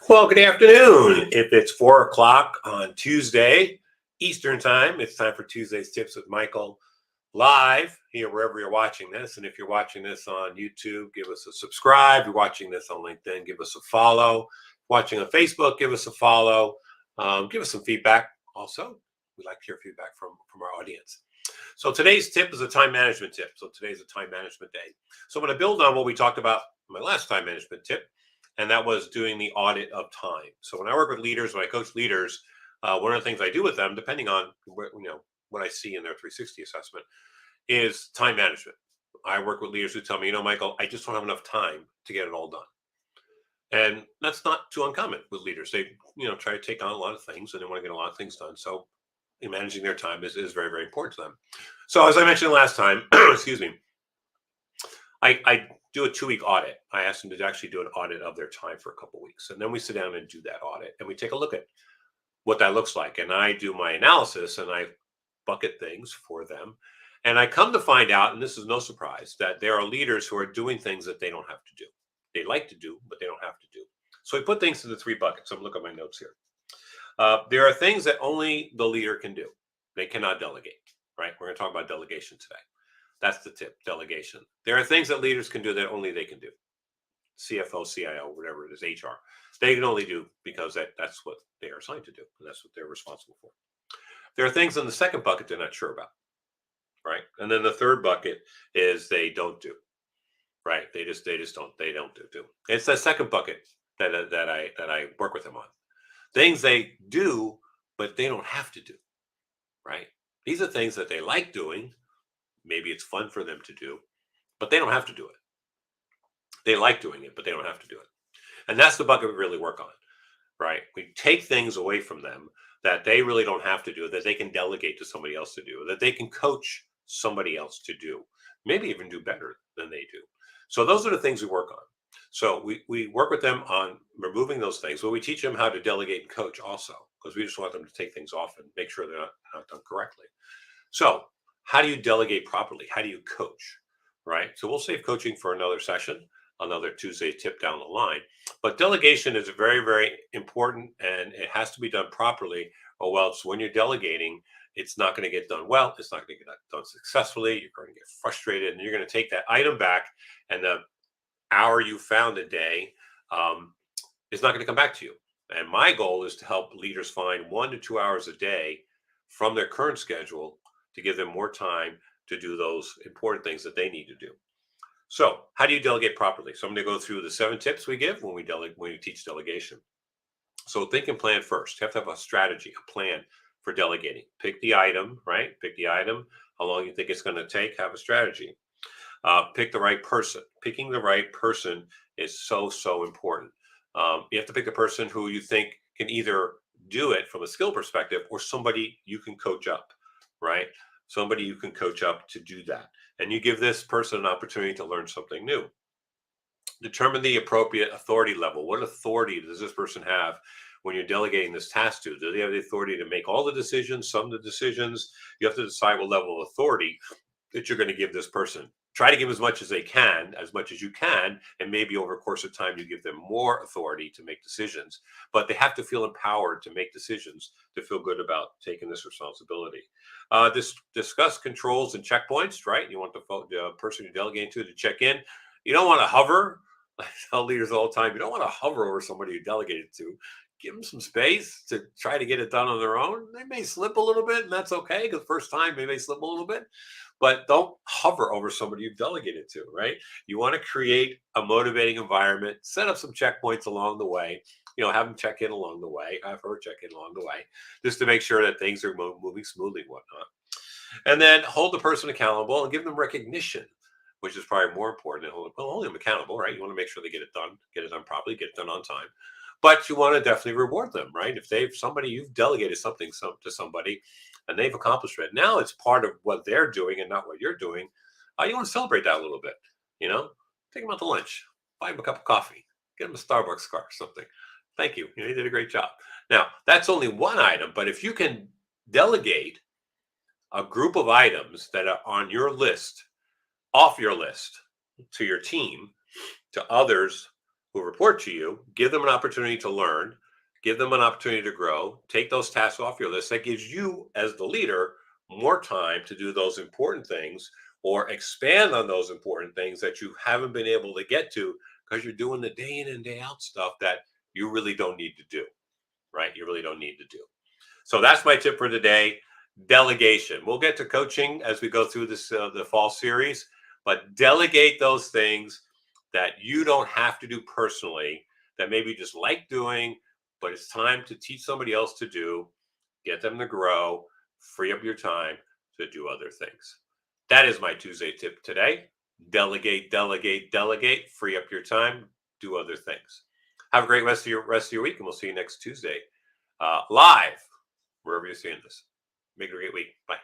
Well, good afternoon. If it's 4 o'clock on Tuesday, Eastern time, it's time for Tuesday's Tips with Michael live here wherever you're watching this. And if you're watching this on YouTube, give us a subscribe. If you're watching this on LinkedIn, give us a follow. Watching on Facebook, give us a follow. Give us some feedback. Also, we like to hear feedback from our audience. So today's tip is a time management tip. So today's a time management day. So I'm going to build on what we talked about in my last time management tip, and that was doing the audit of time. So when I work with leaders, when I coach leaders, one of the things I do with them, depending on what I see in their 360 assessment, is time management. I work with leaders who tell me, Michael, I just don't have enough time to get it all done. And that's not too uncommon with leaders. They, try to take on a lot of things and they want to get a lot of things done. So managing their time is very, very important to them. So as I mentioned last time, excuse me, I do a 2-week audit. I ask them to actually do an audit of their time for a couple of weeks. And then we sit down and do that audit and we take a look at what that looks like. And I do my analysis and I bucket things for them. And I come to find out, and this is no surprise, that there are leaders who are doing things that they don't have to do. They like to do, but they don't have to do. So we put things in the 3 buckets. I'm looking at my notes here. There are things that only the leader can do. They cannot delegate, right? We're going to talk about delegation today. That's the tip, delegation. There are things that leaders can do that only they can do. CFO, CIO, whatever it is, HR. They can only do because that's what they are assigned to do. And that's what they're responsible for. There are things in the second bucket they're not sure about, right? And then the third bucket is they don't do, right? They just don't do. It's that second bucket that I work with them on. Things they do, but they don't have to do, right? These are things that they like doing. Maybe it's fun for them to do, but they don't have to do it. They like doing it, but they don't have to do it. And that's the bucket we really work on, right? We take things away from them that they really don't have to do, that they can delegate to somebody else to do, that they can coach somebody else to do, maybe even do better than they do. So those are the things we work on. So we work with them on removing those things, but we teach them how to delegate and coach also, because we just want them to take things off and make sure they're not done correctly. So how do you delegate properly? How do you coach, right? So we'll save coaching for another session, another Tuesday tip down the line. But delegation is very, very important, and it has to be done properly, or else when you're delegating, it's not going to get done well. It's not going to get done successfully. You're going to get frustrated, and you're going to take that item back, and the hour you found a day is not going to come back to you. And my goal is to help leaders find 1 to 2 hours a day from their current schedule to give them more time to do those important things that they need to do. So how do you delegate properly? So I'm going to go through the 7 tips we give when we teach delegation. So think and plan first. You have to have a strategy, a plan for delegating. Pick the item, right? Pick the item, how long you think it's going to take, have a strategy. Pick the right person. Picking the right person is so important. You have to pick the person who you think can either do it from a skill perspective or somebody you can coach up, right? Somebody you can coach up to do that. And you give this person an opportunity to learn something new. Determine the appropriate authority level. What authority does this person have when you're delegating this task to? Do they have the authority to make all the decisions, some of the decisions? You have to decide what level of authority that you're going to give this person. Try to give as much as they can, as much as you can, and maybe over the course of time you give them more authority to make decisions. But they have to feel empowered to make decisions, to feel good about taking this responsibility. Discuss controls and checkpoints, right? You want the person you're delegating to check in. You don't want to hover. I tell leaders all the time, you don't want to hover over somebody you delegated to. Give them some space to try to get it done on their own. They may slip a little bit, and that's okay, because first time they may slip a little bit. But don't hover over somebody you've delegated to, right? You want to create a motivating environment, set up some checkpoints along the way, have them check in along the way, have her check in along the way, just to make sure that things are moving smoothly and whatnot. And then hold the person accountable and give them recognition, which is probably more important than holding them accountable, right? You want to make sure they get it done properly, get it done on time. But you want to definitely reward them, right? If you've delegated something to somebody and they've accomplished it, now it's part of what they're doing and not what you're doing. You want to celebrate that a little bit, take them out to lunch, buy them a cup of coffee, get them a Starbucks card or something. Thank you. You did a great job. Now, that's only one item, but if you can delegate a group of items that are on your list, off your list, to your team, to others who report to you, give them an opportunity to learn, give them an opportunity to grow, take those tasks off your list. That gives you, as the leader, more time to do those important things or expand on those important things that you haven't been able to get to because you're doing the day in and day out stuff that you really don't need to do, right? You really don't need to do. So that's my tip for today. Delegation. We'll get to coaching as we go through this the fall series, but delegate those things that you don't have to do personally that maybe you just like doing, but it's time to teach somebody else to do, get them to grow, free up your time to do other things. That is my Tuesday tip today. Delegate, delegate, delegate, free up your time, do other things. Have a great rest of your week, and we'll see you next Tuesday live wherever you're seeing this. Make it a great week. Bye.